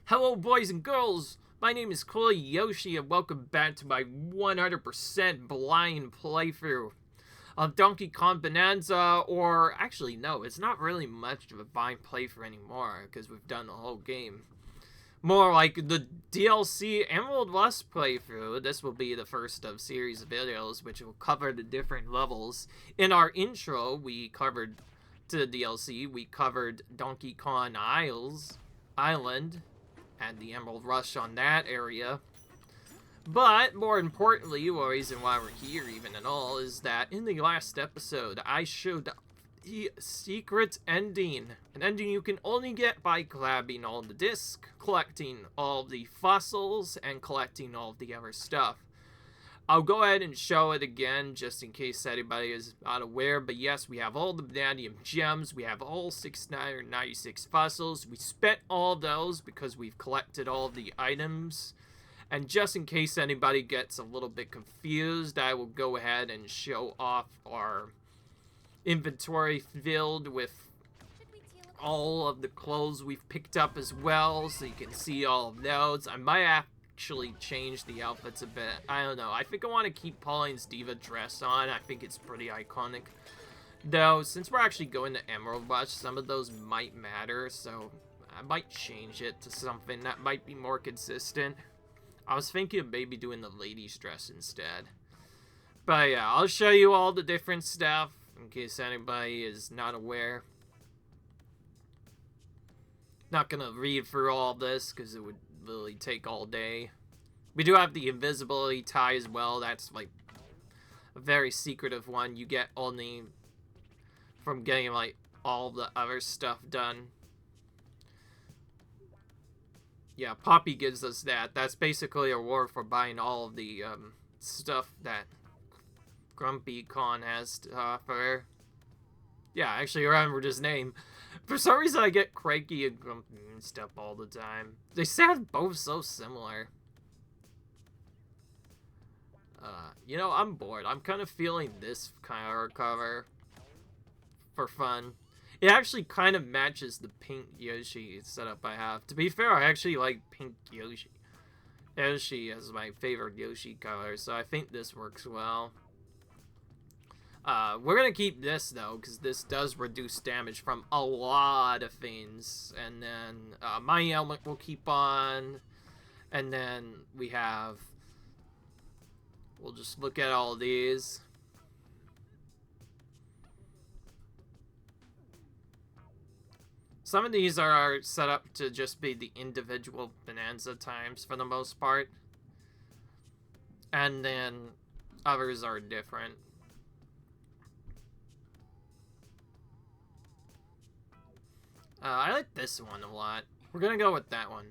Hello, boys and girls! My name is Clay Yoshi, and welcome back to my 100% blind playthrough of Donkey Kong Bananza, or actually, no, it's not really much of a blind playthrough anymore, because we've done the whole game. More like the DLC Emerald West playthrough. This will be the first of series of videos, which will cover the different levels. In our intro, we covered, to the DLC, we covered Donkey Kong Island, and the Emerald Rush on that area. But, more importantly, the reason why we're here even at all, is that in the last episode, I showed the secret ending. An ending you can only get by grabbing all the discs, collecting all the fossils, and collecting all the other stuff. I'll go ahead and show it again, just in case anybody is not aware, but yes, we have all the vanadium gems, we have all 696 fossils, we spent all those because we've collected all the items, and just in case anybody gets a little bit confused, I will go ahead and show off our inventory filled with all of the clothes we've picked up as well, so you can see all of those. I might actually change the outfits a bit. I don't know. I think I want to keep Pauline's diva dress on. I think it's pretty iconic. Though, since we're actually going to Emerald Rush, some of those might matter, so I might change it to something that might be more consistent. I was thinking of maybe doing the lady's dress instead. But yeah, I'll show you all the different stuff in case anybody is not aware. Not gonna read through all this because it would literally take all day. We do have the invisibility tie as well. That's like a very secretive one. You get only from getting like all the other stuff done. Yeah, Poppy gives us that. That's basically a reward for buying all of the stuff that Grumpy Con has to offer. Yeah, I actually remembered his name. For some reason, I get Cranky and Grumpy and stuff all the time. They sound both so similar. You know, I'm bored. I'm kind of feeling this kind of cover for fun. It actually kind of matches the pink Yoshi setup I have. To be fair, I actually like pink Yoshi. Yoshi is my favorite Yoshi color, so I think this works well. We're gonna keep this though, because this does reduce damage from a lot of things. And then my element will keep on. And then we have, we'll just look at all these. Some of these are set up to just be the individual Bonanza times for the most part. And then others are different. I like this one a lot. We're gonna go with that one.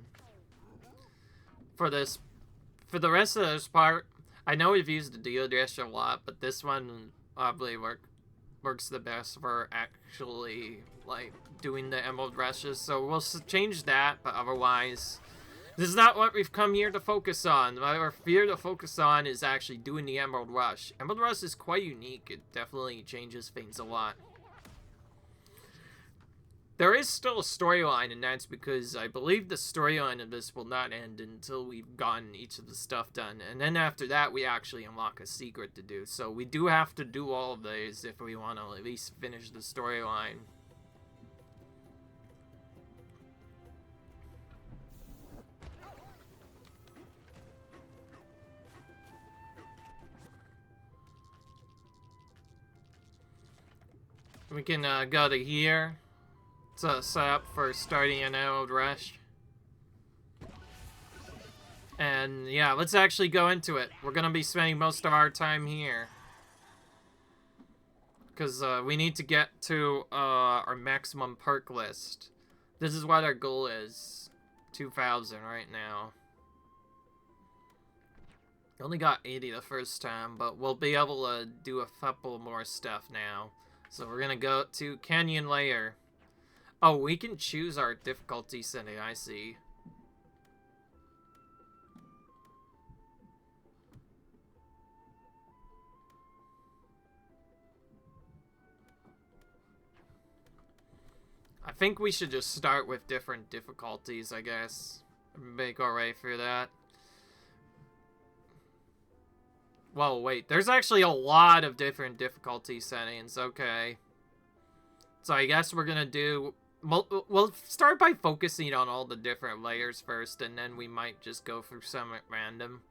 For the rest of this part, I know we've used the Deodrish a lot, but this one probably works the best for actually, like, doing the Emerald Rushes. So we'll change that, but otherwise, this is not what we've come here to focus on. What we're here to focus on is actually doing the Emerald Rush. Emerald Rush is quite unique. It definitely changes things a lot. There is still a storyline, and that's because I believe the storyline of this will not end until we've gotten each of the stuff done. And then after that, we actually unlock a secret to do. So we do have to do all of these if we want to at least finish the storyline. We can go to here. To set up for starting an Emerald Rush. And yeah, let's actually go into it. We're gonna be spending most of our time here. Because we need to get to our maximum perk list. This is what our goal is. 2,000 right now. Only got 80 the first time, but we'll be able to do a couple more stuff now. So we're gonna go to Canyon Layer. Oh, we can choose our difficulty setting, I see. I think we should just start with different difficulties, I guess. make our way through that. Well, wait, there's actually a lot of different difficulty settings. Okay. So I guess we're gonna do... We'll start by focusing on all the different layers first, and then we might just go through some at random.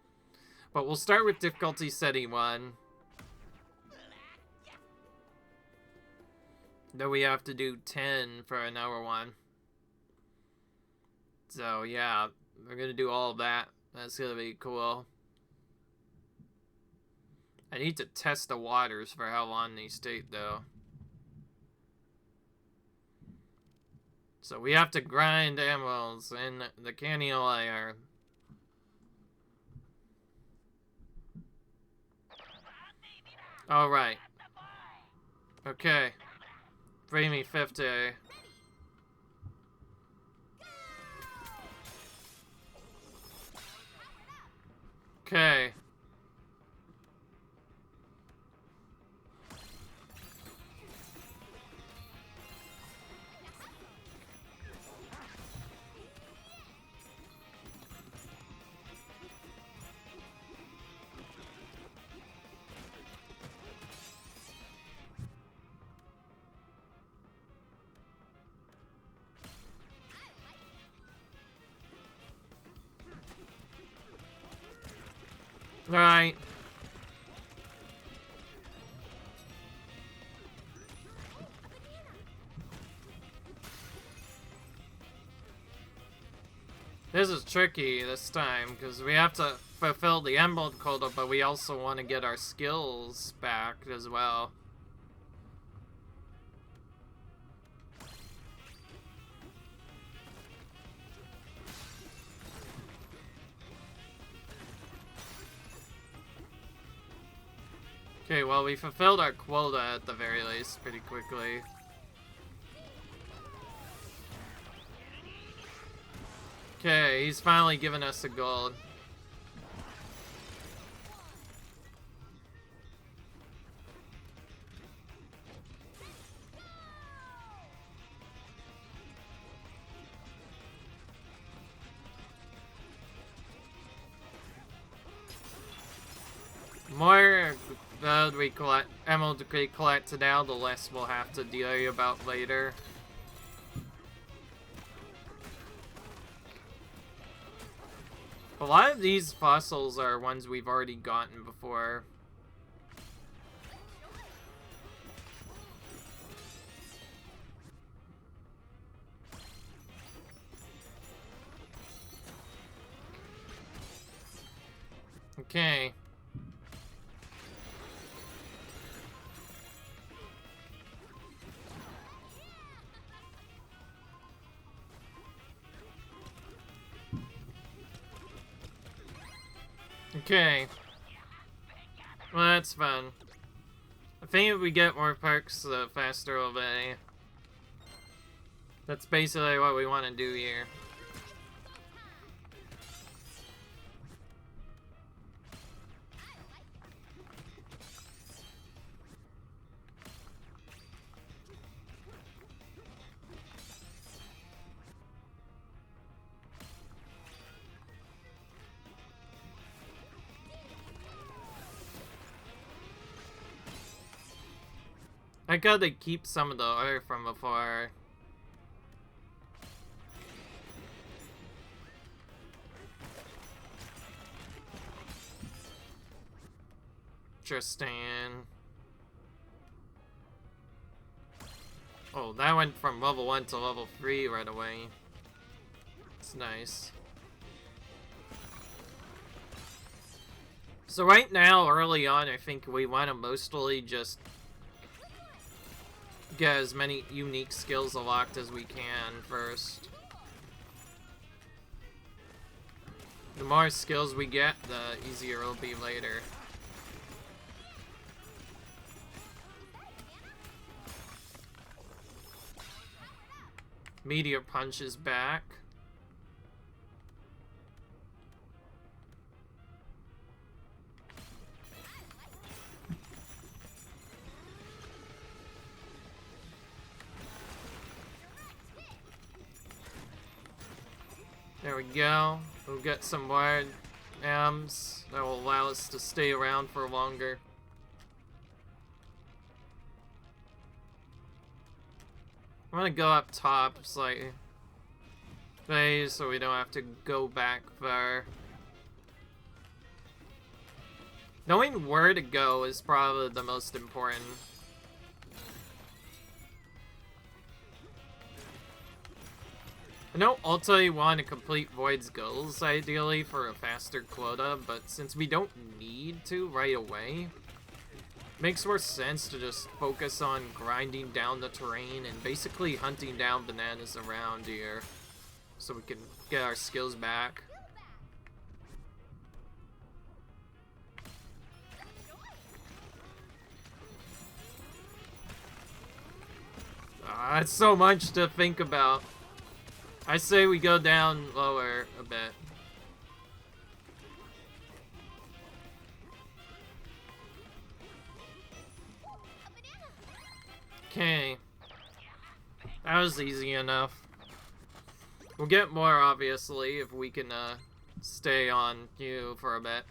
But we'll start with difficulty setting 1. Then we have to do 10 for another one. So yeah, we're gonna do all of that. That's gonna be cool. I need to test the waters for how long they stay though. So we have to grind emeralds in the canyon layer. Alright. Okay. Bring me 50. Okay. Alright. This is tricky this time, because we have to fulfill the emerald quota, but we also want to get our skills back as well. Okay, well, we fulfilled our quota at the very least pretty quickly. Okay, he's finally given us a gold. More we collect, emerald we collect now, the less we'll have to deal about later. A lot of these fossils are ones we've already gotten before. Okay. Okay. Well, that's fun. I think if we get more perks, the faster it'll be. That's basically what we want to do here. I gotta keep some of the ore from before. Interesting. Oh, that went from level 1 to level 3 right away. It's nice. So right now, early on, I think we want to mostly just get as many unique skills unlocked as we can first. The more skills we get, the easier it'll be later. Meteor Punch is back. There we go. We'll get some more M's that will allow us to stay around for longer. I'm gonna go up top slightly, so we don't have to go back far. Knowing where to go is probably the most important. I know Ulta you want to complete Void's goals ideally for a faster quota, but since we don't need to right away, it makes more sense to just focus on grinding down the terrain and basically hunting down bananas around here so we can get our skills back. It's so much to think about. I say we go down lower a bit. Okay. That was easy enough. We'll get more, obviously, if we can stay on you for a bit.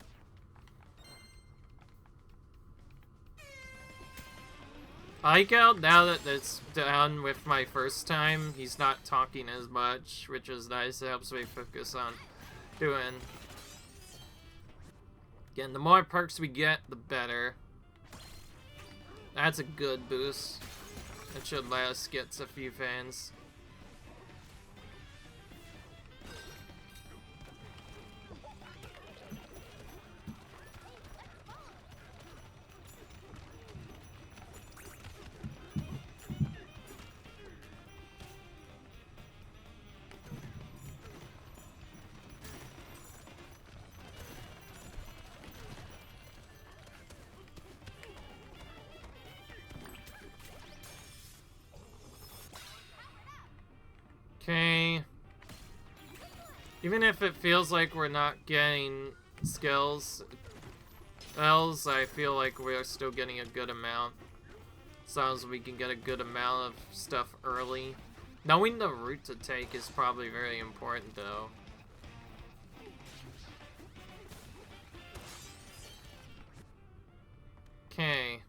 I like how now that it's done with my first time, he's not talking as much, which is nice. It helps me focus on doing. Again, the more perks we get, the better. That's a good boost. It should let us get a few fans. Okay. Even if it feels like we're not getting skills, I feel like we're still getting a good amount. As long as we can get a good amount of stuff early. Knowing the route to take is probably very important, though. Okay.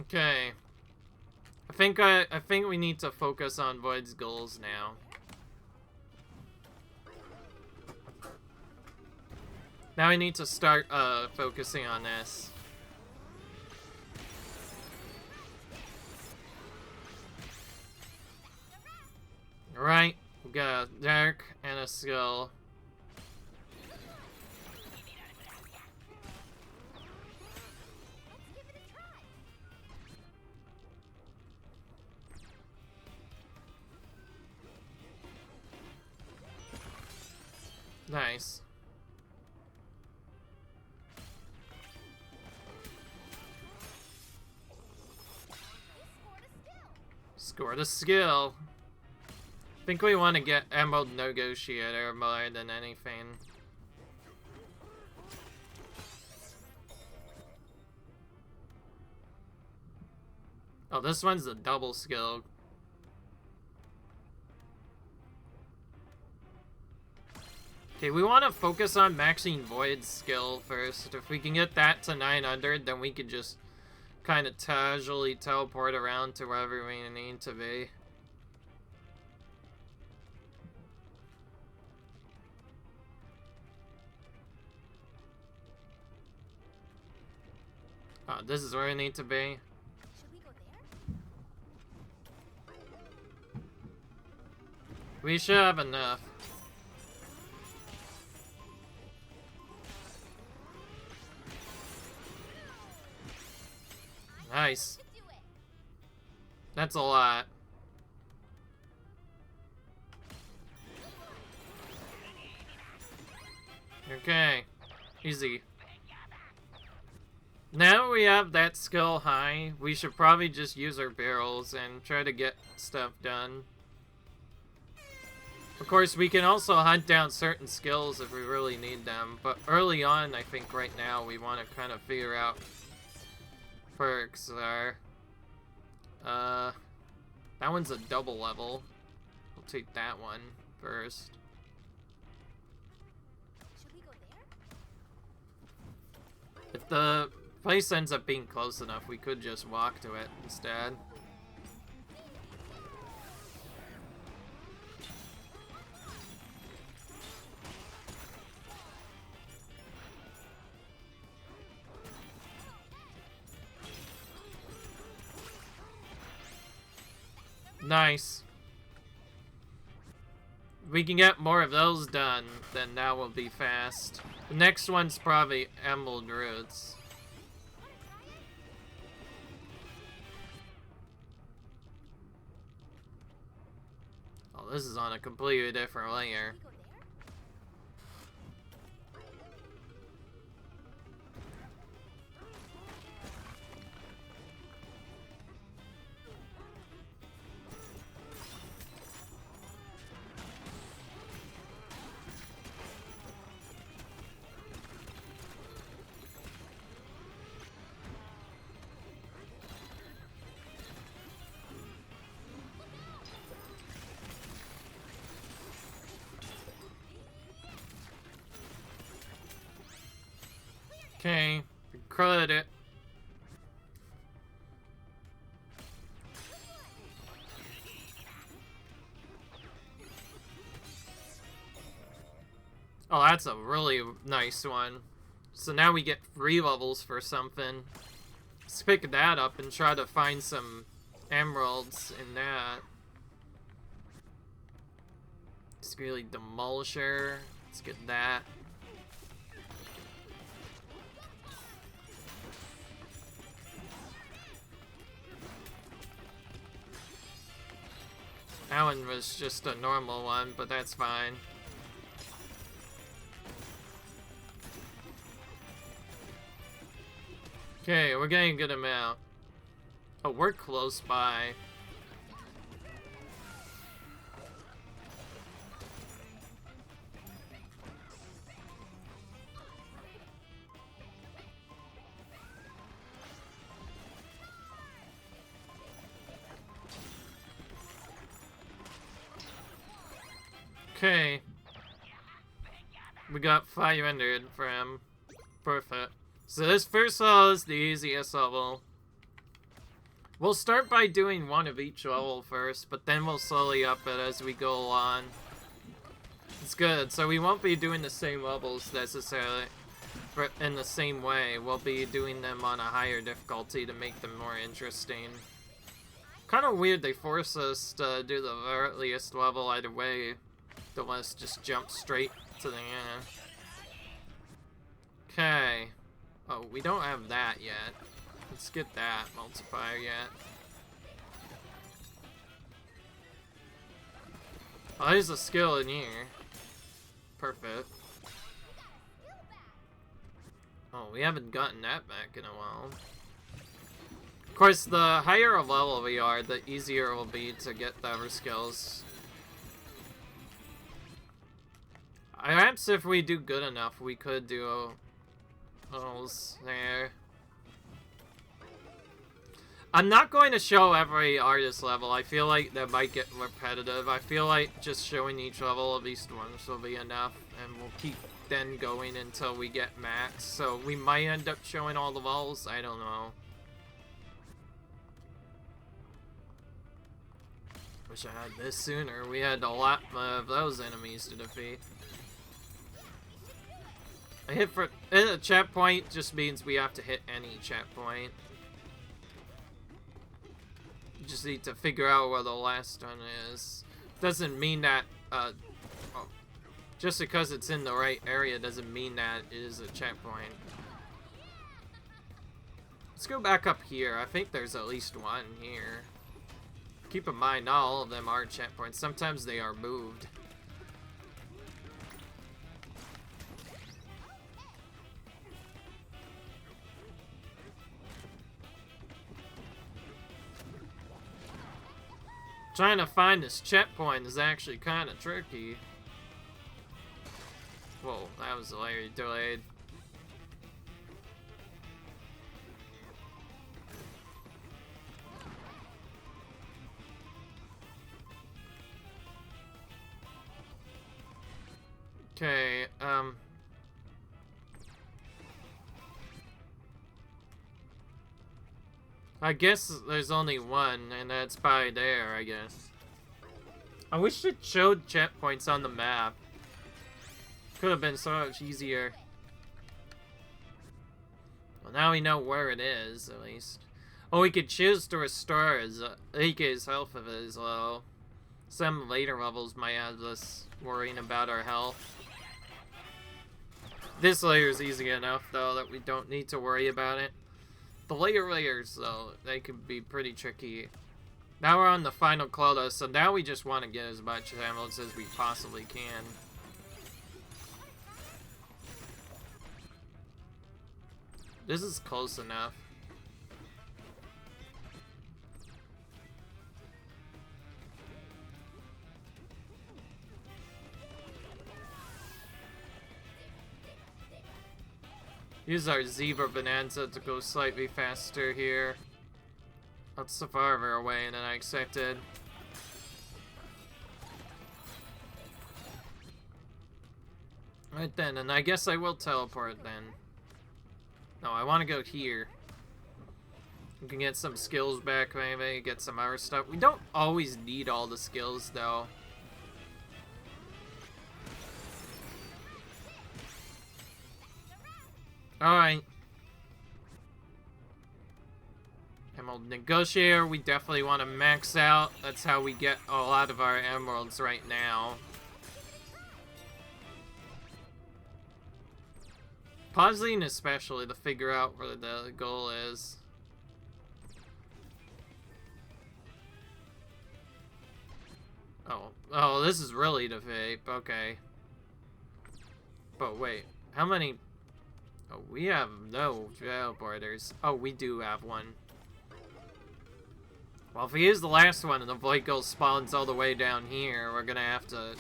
Okay. I think we need to focus on Void's goals now. Now we need to start focusing on this. Alright, we got a Dark and a Skill. Nice. Scored a skill. I think we want to get Emerald Negotiator more than anything. Oh, this one's a double skill. Okay, we want to focus on maxing Void's skill first. If we can get that to 900, then we can just kind of casually teleport around to wherever we need to be. Oh, this is where we need to be. Should we go there? We should have enough. Nice. That's a lot. Okay. Easy. Now we have that skill high, we should probably just use our barrels and try to get stuff done. Of course, we can also hunt down certain skills if we really need them, but early on, I think right now, we want to kind of figure out perks are. That one's a double level. We'll take that one first. Should we go there? If the place ends up being close enough, we could just walk to it instead. Nice. We can get more of those done, then that will be fast. The next one's probably Emerald Roots. Oh, this is on a completely different layer. Should we go there? Okay, crud it. Oh, that's a really nice one. So now we get 3 levels for something. Let's pick that up and try to find some emeralds in that. It's really Demolisher. Let's get that. That one was just a normal one, but that's fine. Okay, we're getting a good amount. Oh, we're close by. Okay. We got 500 for him. Perfect. So this first level is the easiest level. We'll start by doing one of each level first, but then we'll slowly up it as we go along. It's good. So we won't be doing the same levels necessarily in the same way. We'll be doing them on a higher difficulty to make them more interesting. Kind of weird they force us to do the earliest level either way. Don't let us just jump straight to the end. Okay. Oh, we don't have that yet. Let's get that multiplier yet. Oh, there's a skill in here. Perfect. Oh, we haven't gotten that back in a while. Of course, the higher a level we are, the easier it will be to get the other skills. Perhaps if we do good enough, we could do levels there. I'm not going to show every artist level. I feel like that might get repetitive. I feel like just showing each level at least once will be enough, and we'll keep then going until we get max. So we might end up showing all the levels. I don't know. Wish I had this sooner. We had a lot of those enemies to defeat. I hit for a chat point just means we have to hit any chat point. You just need to figure out where the last one is. Doesn't mean that oh, just because it's in the right area doesn't mean that it is a chat point. Let's go back up here. I think there's at least one here. Keep in mind, not all of them are chat points. Sometimes they are moved. Trying to find this checkpoint is actually kind of tricky. Whoa, that was very delayed. Okay, I guess there's only one, and that's by there, I guess. I wish it showed checkpoints on the map. Could have been so much easier. Well, now we know where it is, at least. Oh, we could choose to restore his AK's health if it is low. Some later levels might have us worrying about our health. This layer is easy enough, though, that we don't need to worry about it. The later layers, though, they can be pretty tricky. Now we're on the final quota, so now we just want to get as much emeralds as we possibly can. This is close enough. Use our zebra bonanza to go slightly faster here. That's so farther away than I expected. Right then, and I guess I will teleport then. No, I want to go here. We can get some skills back, maybe, get some other stuff. We don't always need all the skills, though. Alright. Emerald Negotiator, we definitely want to max out. That's how we get a lot of our emeralds right now. Pausing especially to figure out where the goal is. Oh, this is really the vape, okay. But wait, how many... Oh, we have no teleporters. Oh, we do have one. Well, if we use the last one and the void goal spawns all the way down here, we're gonna have to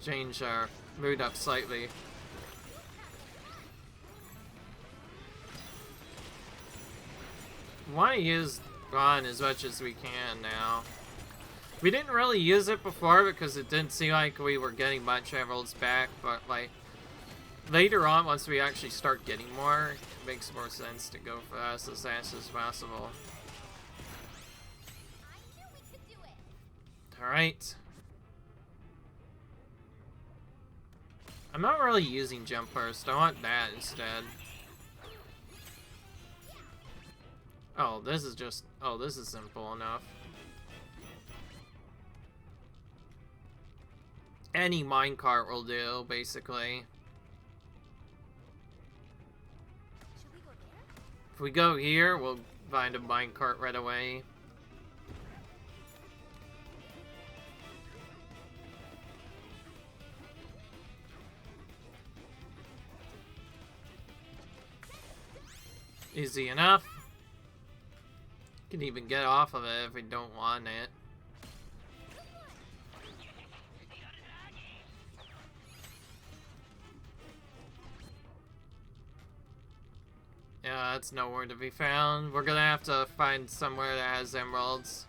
change our mood up slightly. We want to use Ron as much as we can now. We didn't really use it before because it didn't seem like we were getting much emeralds back, but like later on, once we actually start getting more, it makes more sense to go for us as fast as possible. Alright. I'm not really using jump burst, I want that instead. Oh, this is just... Oh, this is simple enough. Any minecart will do, basically. Should we go there? If we go here, we'll find a minecart right away. Easy enough. Can even get off of it if we don't want it. Yeah, that's nowhere to be found. We're gonna have to find somewhere that has emeralds.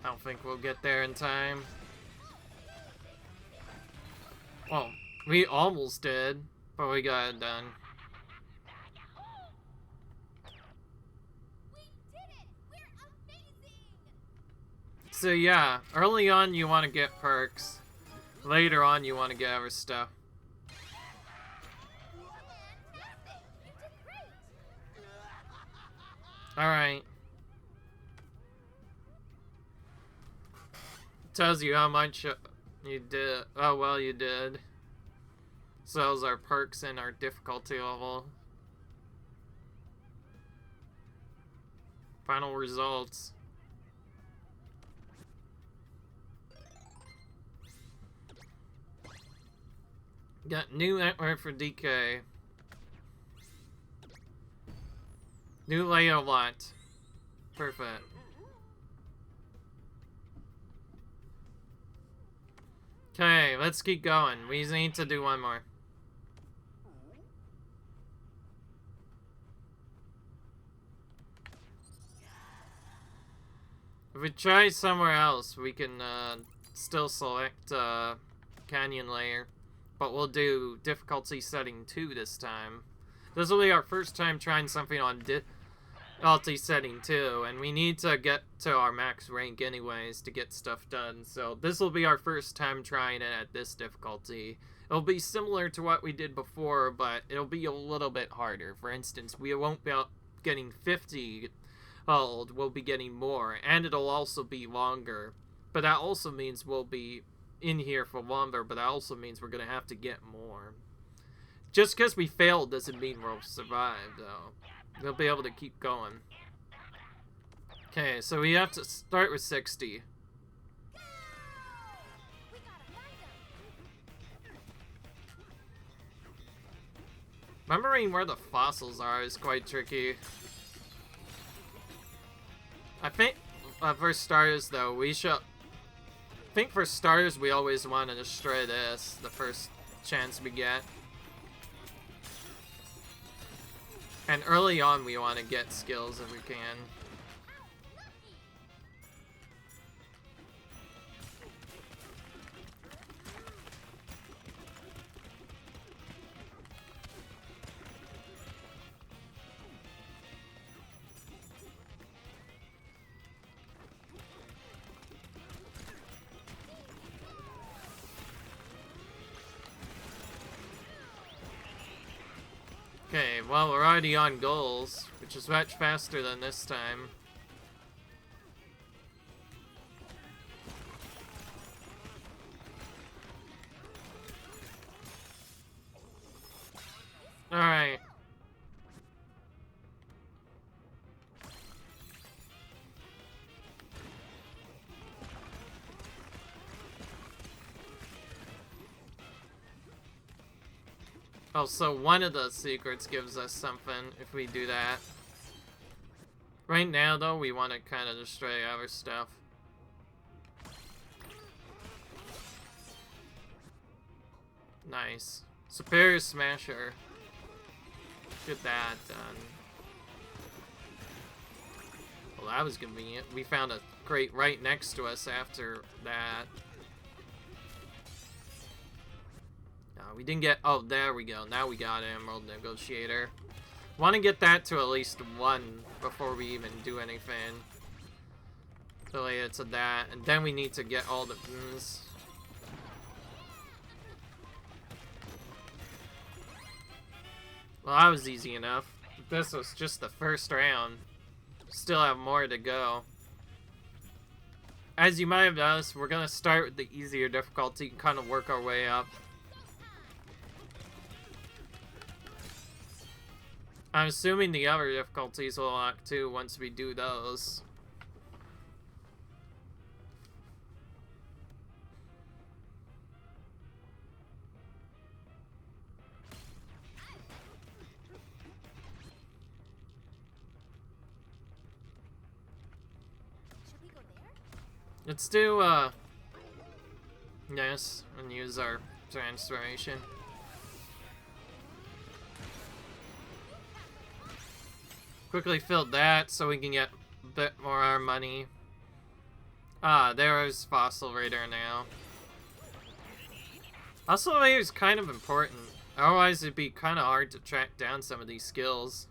I don't think we'll get there in time. Well, we almost did, but we got it done. We did it! We're amazing! So yeah, early on you want to get perks. Later on you want to get other stuff. Fantastic! You did great! Alright. Tells you how much you did. Oh, well, you did. So those are perks and our difficulty level. Final results. Got new network for DK. New layout lot. Perfect. Okay, let's keep going. We need to do one more. If we try somewhere else, we can still select Canyon Layer. But we'll do difficulty setting 2 this time. This will be our first time trying something on difficulty setting 2, and we need to get to our max rank anyways to get stuff done. So this will be our first time trying it at this difficulty. It'll be similar to what we did before, but it'll be a little bit harder. For instance, we won't be getting 50 gold, we'll be getting more, and it'll also be longer. But that also means we'll be in here for longer, but that also means we're gonna have to get more. Just because we failed doesn't mean we'll survive, though. We'll be able to keep going. Okay, so we have to start with 60. Remembering where the fossils are is quite tricky. I think, for starters, though, we should... I think for starters, we always want to destroy this the first chance we get. And early on, we want to get skills if we can. Okay, well, we're already on goals, which is much faster than this time. Alright. Oh, so one of the secrets gives us something if we do that. Right now, though, we want to kind of destroy our stuff. Nice. Superior Smasher. Get that done. Well, that was convenient. We found a crate right next to us after that. We didn't get... Oh, there we go. Now we got Emerald Negotiator. Want to get that to at least 1 before we even do anything related to that. And then we need to get all the... Well, that was easy enough. This was just the first round. Still have more to go. As you might have noticed, we're going to start with the easier difficulty and kind of work our way up. I'm assuming the other difficulties will unlock too once we do those. Should we go there? Let's do, yes, and use our transformation. Quickly filled that so we can get a bit more of our money. Ah, there's Fossil Raider now. Fossil Raider is kind of important. Otherwise, it'd be kind of hard to track down some of these skills.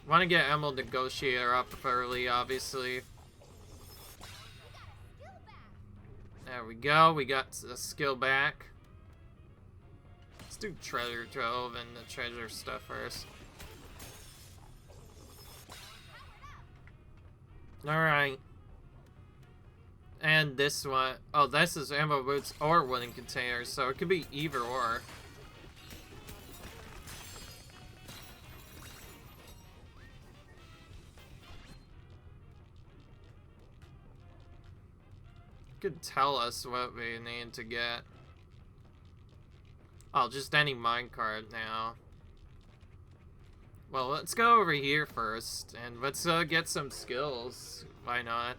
Want to get Emerald Negotiator up early, obviously. There we go. We got the skill back. Let's do Treasure Trove and the treasure stuff first. Alright. And this one. Oh, this is ammo boots or wooden containers, so it could be either or. Could tell us what we need to get. Oh, just any minecart now. Well, let's go over here first, and let's get some skills. Why not?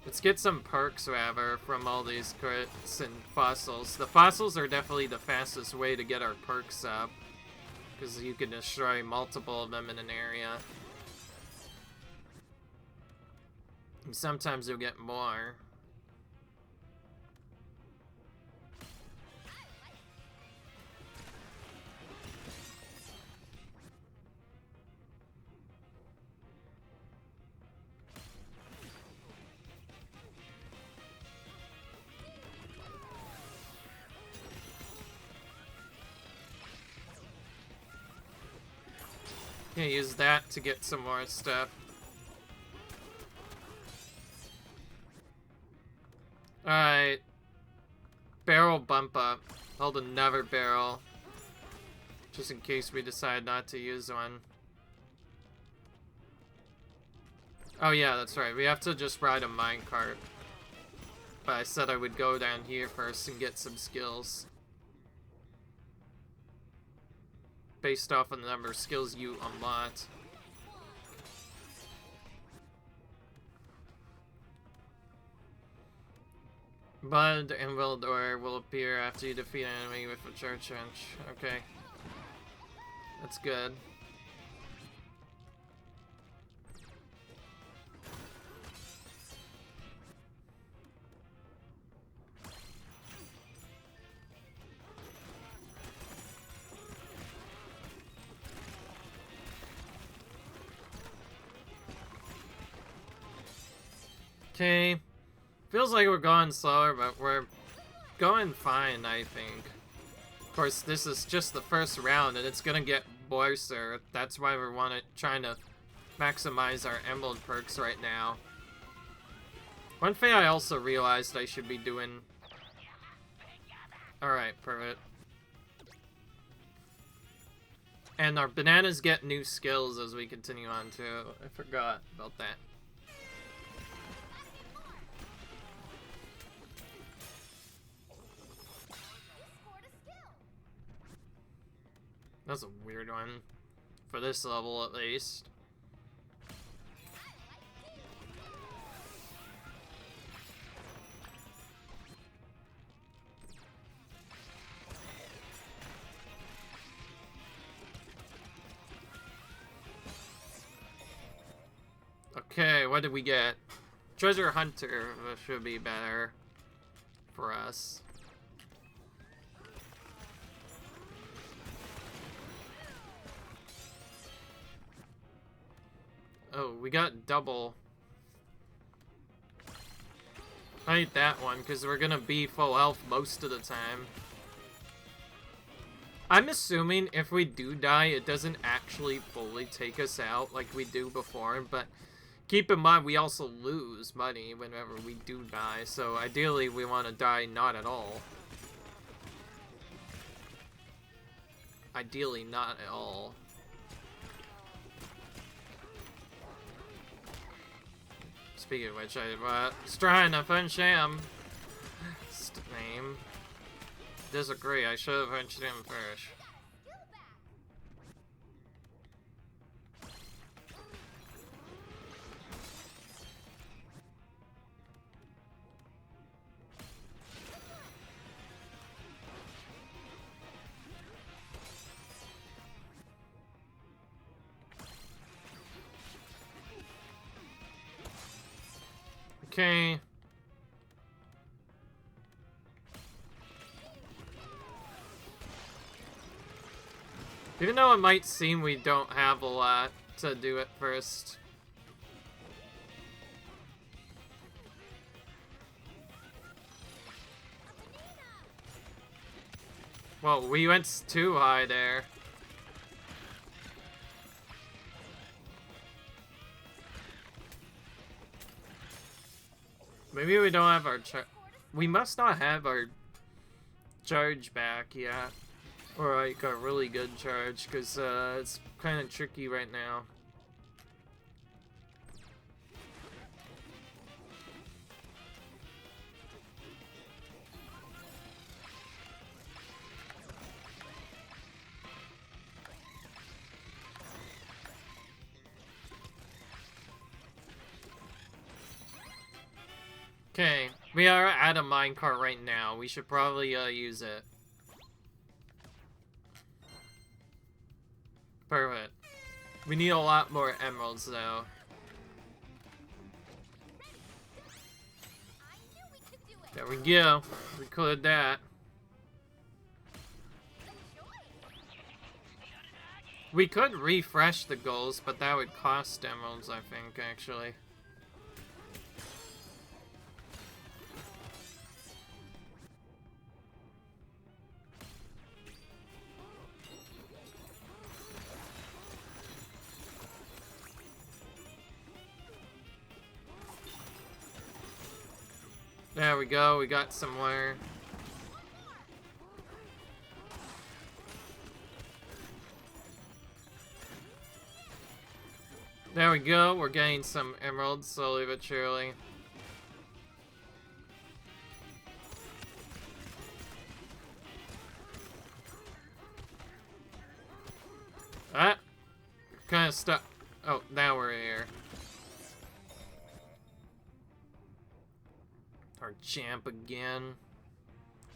Let's get some perks, rather, from all these crits and fossils. The fossils are definitely the fastest way to get our perks up, because you can destroy multiple of them in an area. And sometimes you'll get more. Yeah, use that to get some more stuff. Alright. Barrel bump up. Hold another barrel. Just in case we decide not to use one. Oh yeah, that's right. We have to just ride a minecart. But I said I would go down here first and get some skills. Based off of the number of skills you unlocked. Bud and Wildor will appear after you defeat an enemy with a charge wrench. Okay. That's good. Okay. Feels like we're going slower, but we're going fine, I think. Of course, this is just the first round, and it's gonna get worse. That's why we're trying to maximize our emerald perks right now. One thing I also realized I should be doing... Alright, perfect. And our bananas get new skills as we continue on, too. I forgot about that. That's a weird one. For this level, at least. Okay, what did we get? Treasure Hunter should be better for us. Oh, we got double. I hate that one, because we're gonna be full health most of the time. I'm assuming if we do die, it doesn't actually fully take us out like we do before, but keep in mind we also lose money whenever we do die, so ideally we want to die not at all. Ideally not at all. Speaking of which, I was trying to finish him. Name. Disagree, I should have finished him first. Okay. Even though it might seem we don't have a lot to do at first. Well, we went too high there. Maybe we don't have our we must not have our charge back yet. Or like a really good charge, because it's kind of tricky right now. Okay, we are at a minecart right now. We should probably use it. Perfect. We need a lot more emeralds though. I knew we could do it. There we go. We cleared that. We could refresh the goals, but that would cost emeralds, I think, actually. There we go, we got some more. There we go, we're getting some emeralds slowly but surely. Ah! Kinda stuck. Oh, now we're here. Our champ again.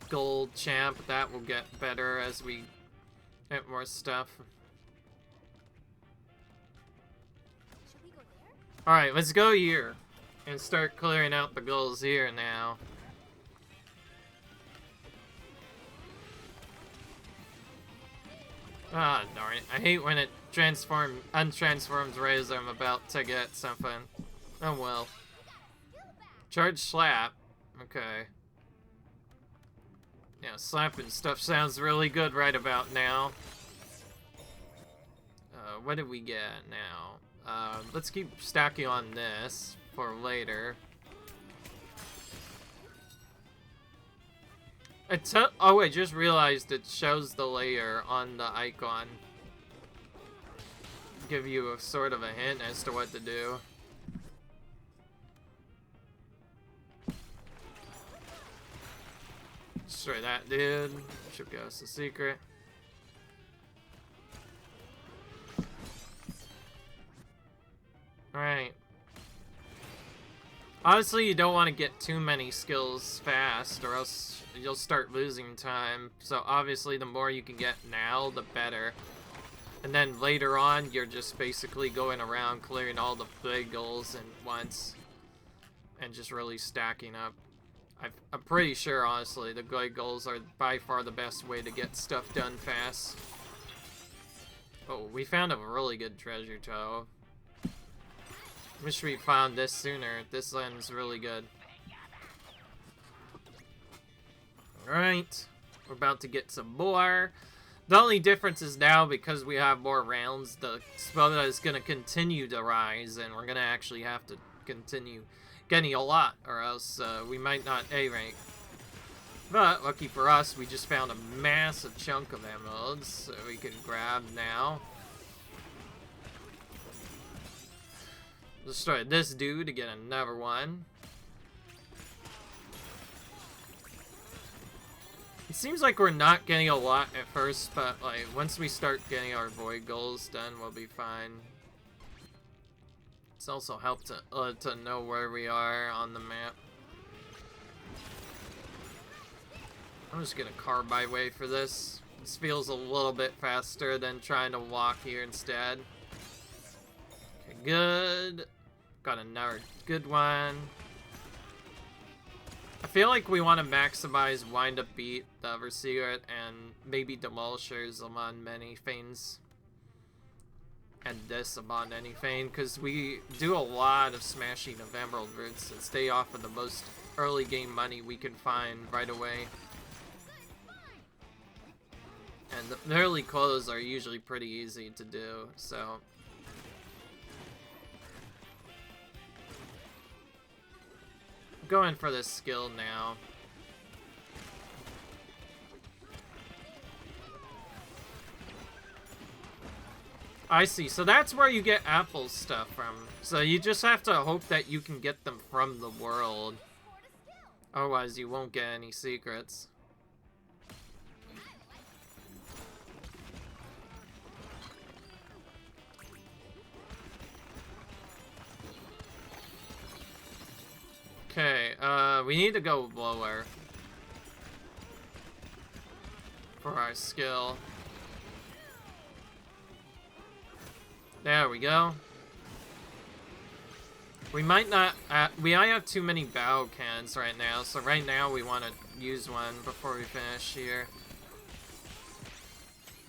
Gold champ, that will get better as we get more stuff. Should we go there? Alright, let's go here and start clearing out the goals here now. Ah, darn it. I hate when it untransforms right as I'm about to get something. Oh well. Charge slap. Okay. Yeah, slapping stuff sounds really good right about now. What did we get now? Let's keep stacking on this for later. Oh, I just realized it shows the layer on the icon. Give you a sort of a hint as to what to do. Destroy that dude. Should give us a secret. Alright. Honestly, you don't want to get too many skills fast, or else you'll start losing time. So obviously, the more you can get now, the better. And then later on, you're just basically going around clearing all the big goals at once. And just really stacking up. I'm pretty sure, honestly, the big goals are by far the best way to get stuff done fast. Oh, we found a really good treasure trove. Wish we found this sooner. This land's really good. Alright. We're about to get some more. The only difference is now, because we have more rounds, the quota is going to continue to rise, and we're going to actually have to continue getting a lot, or else we might not A-rank. But, lucky for us, we just found a massive chunk of emeralds, so we can grab now. Destroy this dude to get another one. It seems like we're not getting a lot at first, but like once we start getting our void goals done, we'll be fine. It's also helped to know where we are on the map. I'm just gonna car my way for this. This feels a little bit faster than trying to walk here instead. Okay, good. Got another good one. I feel like we want to maximize Wind Up Beat, the other secret, and maybe Demolishers among many things. And this among anything, because we do a lot of smashing of emerald roots and stay off of the most early game money we can find right away. And the early clothes are usually pretty easy to do, so... Going for this skill now. I see, so that's where you get apple stuff from. So you just have to hope that you can get them from the world. Otherwise you won't get any secrets. Okay, we need to go lower for our skill. There we go. We might not, we might have too many bow cans right now, so right now we want to use one before we finish here.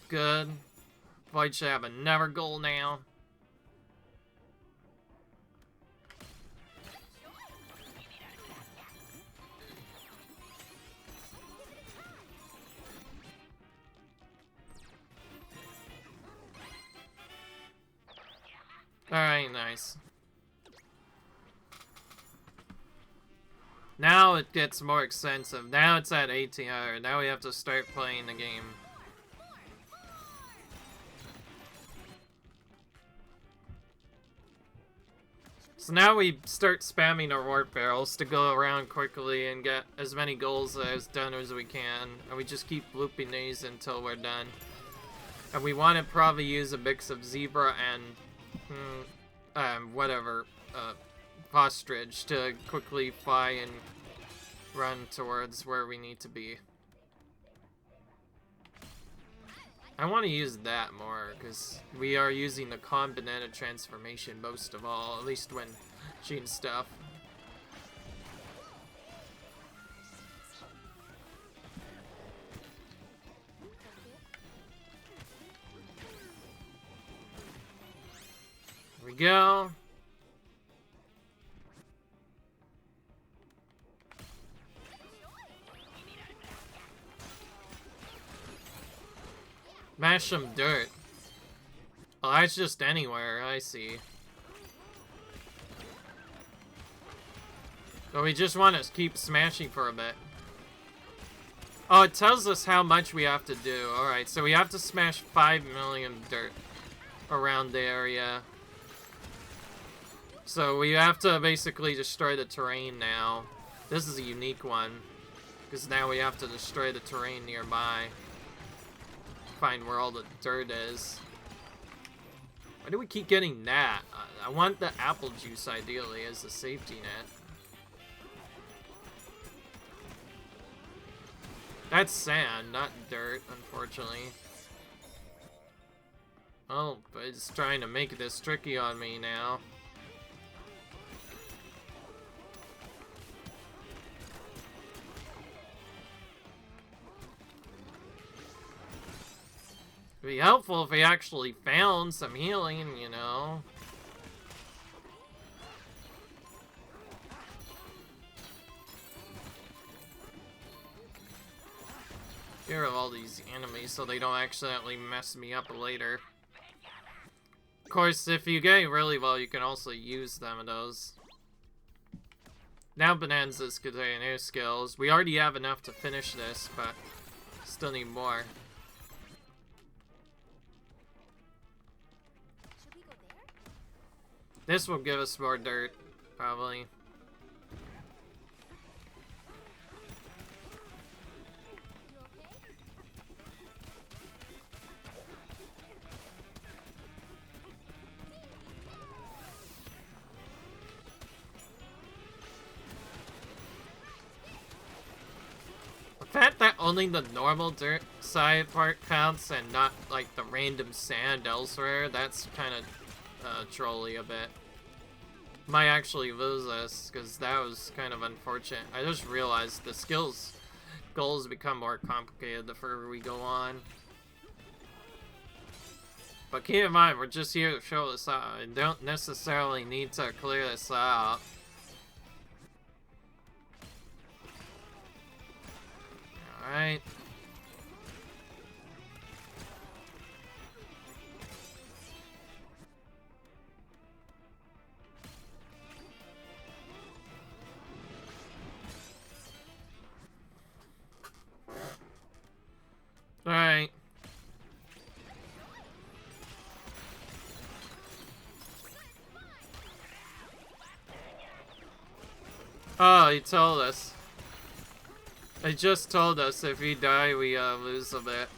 Good. Void should have another goal now. Alright, nice. Now it gets more expensive. Now it's at ATR. Now we have to start playing the game. So now we start spamming our warp barrels to go around quickly and get as many goals as done as we can. And we just keep looping these until we're done. And we want to probably use a mix of zebra and ostrich to quickly fly and run towards where we need to be. I want to use that more because we are using the Kong Banana transformation most of all, at least when shooting stuff. Here we go. Mash some dirt. Oh, that's just anywhere, I see. But we just want to keep smashing for a bit. Oh, it tells us how much we have to do. Alright, so we have to smash 5 million dirt around the area. So we have to basically destroy the terrain now. This is a unique one, because now we have to destroy the terrain nearby. Find where all the dirt is. Why do we keep getting that? I want the apple juice ideally as a safety net. That's sand, not dirt, unfortunately. Oh, but it's trying to make this tricky on me now. It'd be helpful if we actually found some healing, you know. Get rid of all these enemies so they don't accidentally mess me up later. Of course, if you get really well, you can also use them of those. Now Bananza's contain new skills. We already have enough to finish this, but still need more. This will give us more dirt, probably. The fact that only the normal dirt side part counts and not like the random sand elsewhere, that's kind of trolly a bit. Might actually lose this because that was kind of unfortunate. I just realized the goals become more complicated the further we go on. But keep in mind, we're just here to show this out. I don't necessarily need to clear this out. Alright. Alright. Oh, he told us. He just told us if we die, we lose a bit.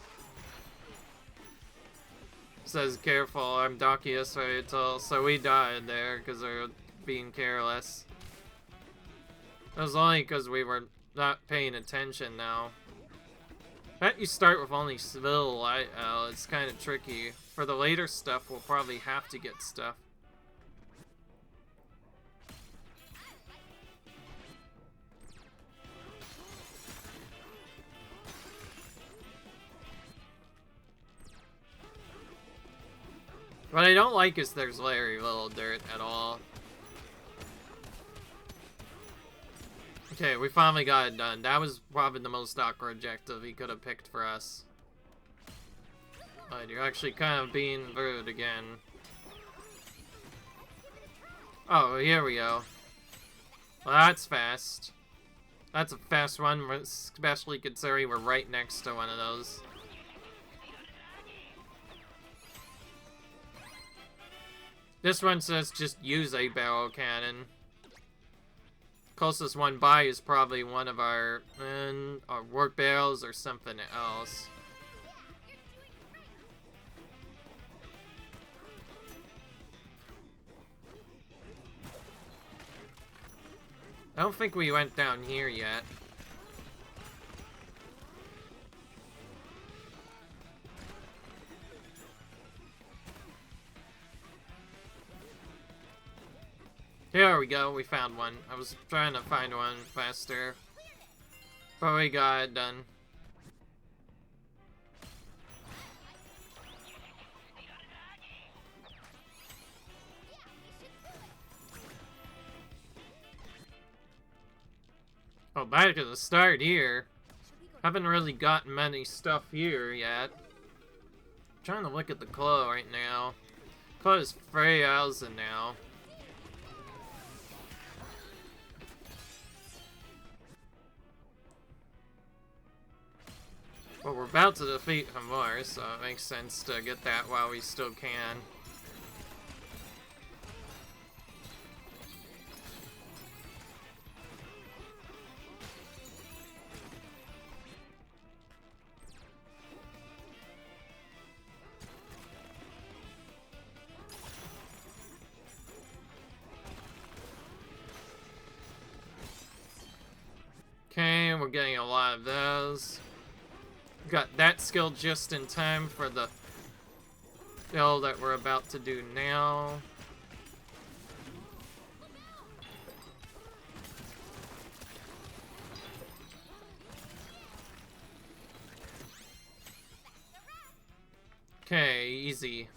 Says careful, I'm Donkey so we died there because we're being careless. It was only because we were not paying attention now. Bet you start with only civil, it's kind of tricky. For the later stuff, we'll probably have to get stuff. What I don't like is there's very little dirt at all. Okay, we finally got it done. That was probably the most awkward objective he could have picked for us. But you're actually kind of being rude again. Oh, here we go. Well, that's fast. That's a fast one, especially considering we're right next to one of those. This one says just use a barrel cannon. Closest one by is probably one of our work barrels or something else. I don't think we went down here yet. Here we go, we found one. I was trying to find one faster, but we got it done. Oh, back at the start here. Haven't really gotten many stuff here yet. I'm trying to look at the claw right now. Claw is 3,000 now. Well, we're about to defeat Hamar, so it makes sense to get that while we still can. Okay, we're getting a lot of those. Got that skill just in time for the build that we're about to do now. Okay, easy.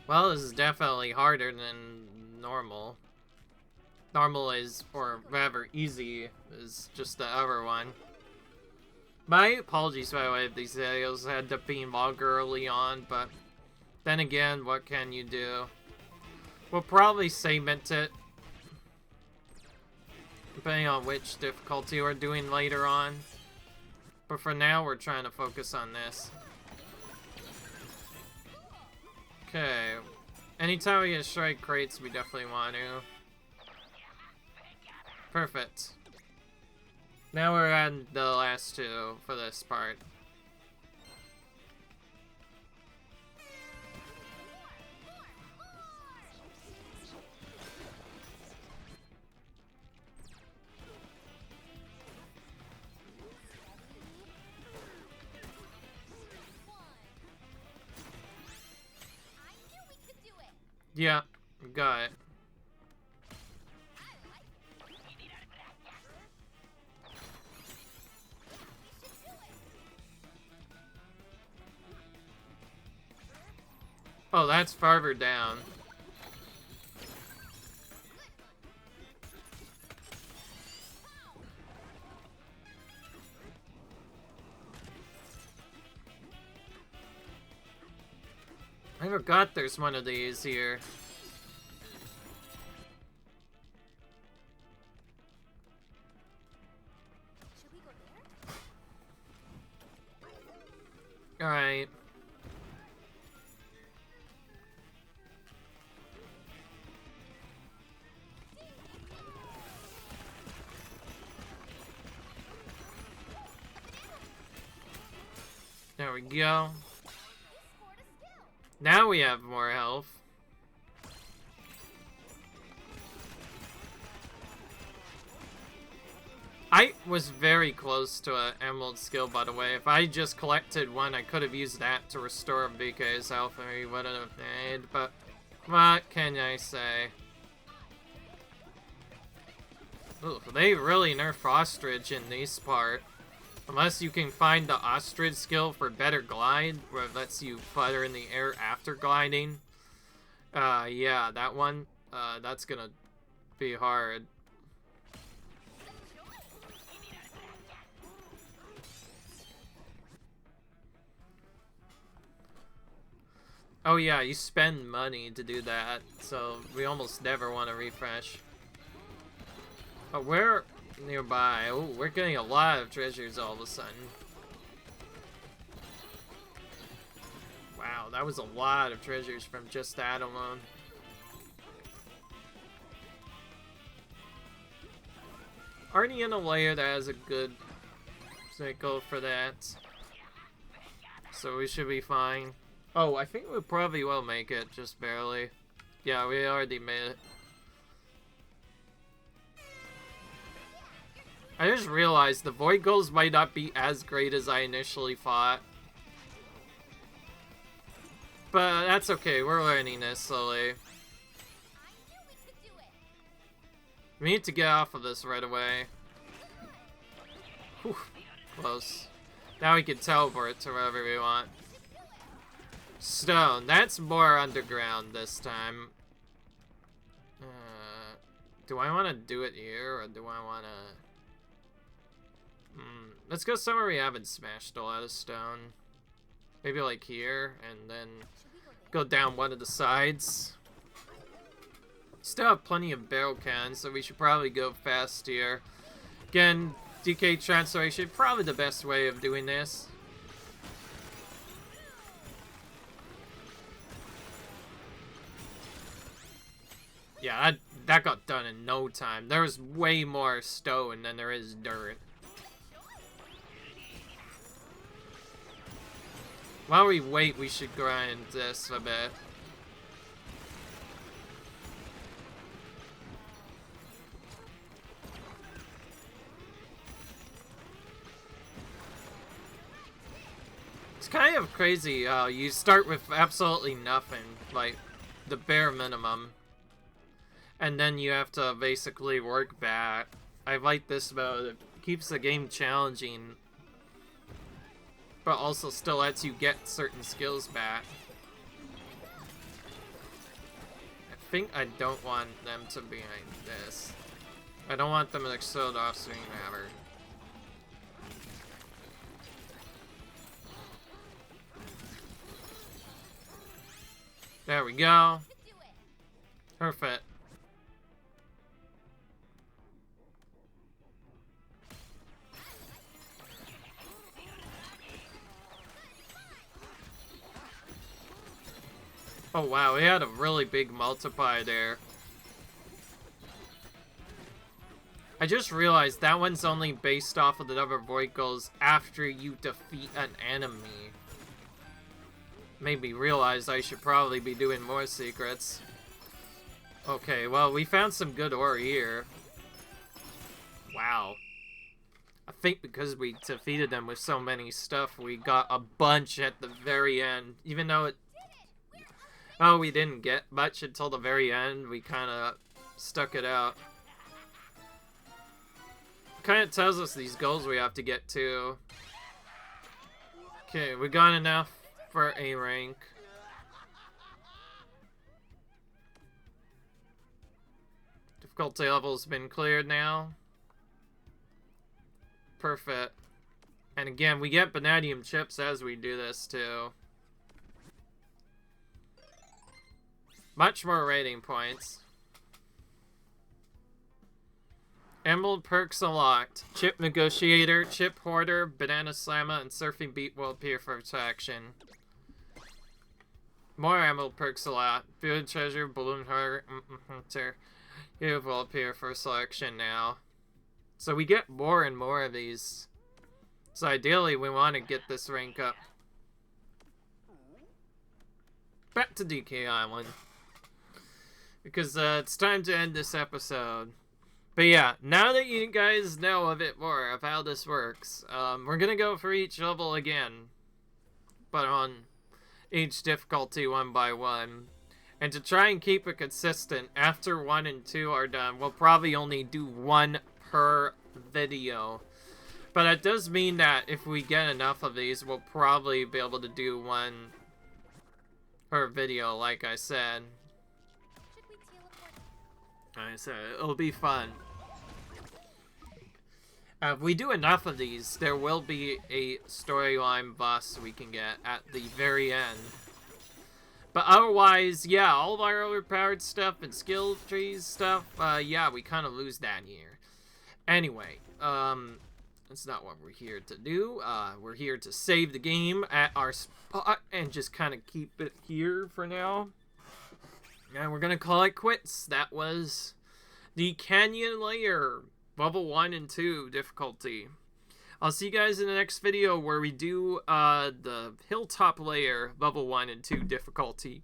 Well, this is definitely harder than normal. Normal is, or rather easy, is just the other one. My apologies, by the way, if these videos had to be longer early on, but then again, what can you do? We'll probably segment it, depending on which difficulty we're doing later on. But for now, we're trying to focus on this. Okay. Anytime we get strike crates, we definitely want to. Perfect. Now we're at the last two for this part. Yeah, got it. Oh, that's farther down. I forgot there's one of these here. Should we go there? Alright. There we go. Now we have more health. I was very close to an emerald skill, by the way. If I just collected one, I could have used that to restore BK's health and he wouldn't have made, but what can I say? Ooh, they really nerf Ostrich in this part. Unless you can find the Ostrich skill for better glide, where it lets you flutter in the air after gliding. Yeah, that one, that's gonna be hard. Oh yeah, you spend money to do that, so we almost never want to refresh. But we're nearby. Oh, we're getting a lot of treasures all of a sudden. Wow, that was a lot of treasures from just that alone. Already in a layer that has a good cycle for that. So we should be fine. Oh, I think we probably will make it, just barely. Yeah, we already made it. I just realized the void goals might not be as great as I initially thought. But that's okay, we're learning this slowly. We need to get off of this right away. Whew, close. Now we can teleport to wherever we want. Stone, that's more underground this time. Do I want to do it here, or do I want to... let's go somewhere we haven't smashed a lot of stone. Maybe like here, and then go down one of the sides. Still have plenty of barrel cannons, so we should probably go fast here. Again, DK transformation, probably the best way of doing this. Yeah, that got done in no time. There was way more stone than there is dirt. While we wait, we should grind this a bit. It's kind of crazy. You start with absolutely nothing, like the bare minimum. And then you have to basically work back. I like this mode. It keeps the game challenging, but also still lets you get certain skills back. I think I don't want them to be like this. I don't want them to explode off screen ever. There we go. Perfect. Oh wow, we had a really big multiplier there. I just realized that one's only based off of the number of void goals after you defeat an enemy. Made me realize I should probably be doing more secrets. Okay, well, we found some good ore here. Wow. I think because we defeated them with so many stuff, we got a bunch at the very end. Even though it... Oh, we didn't get much until the very end. We kind of stuck it out. Kind of tells us these goals we have to get to. Okay, we got enough for A rank. Difficulty level's been cleared now. Perfect. And again, we get vanadium chips as we do this too. Much more rating points. Emerald perks unlocked. Chip Negotiator, Chip Hoarder, Banana Slammer, and Surfing Beat will appear for protection. More emerald perks unlocked. Field Treasure, Balloon Hunter, here will appear for selection now. So we get more and more of these. So ideally we want to get this rank up. back to DK Island. Because it's time to end this episode. But yeah, now that you guys know a bit more of how this works, we're gonna go for each level again. But on each difficulty one by one. And to try and keep it consistent, after 1 and 2 are done, we'll probably only do 1 per video. But it does mean that if we get enough of these, we'll probably be able to do 1 per video, like I said. Should we teleport? Like I said, it'll be fun. If we do enough of these, there will be a storyline boss we can get at the very end. But otherwise, yeah, all of our overpowered stuff and skill trees stuff, yeah, we kind of lose that here. Anyway, that's not what we're here to do. We're here to save the game at our spot and just kind of keep it here for now. And we're going to call it quits. That was the Canyon Layer, level 1 and 2 difficulty. I'll see you guys in the next video where we do the Hilltop Layer, level 1 and 2 difficulty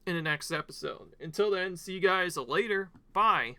in the next episode. Until then, see you guys later. Bye.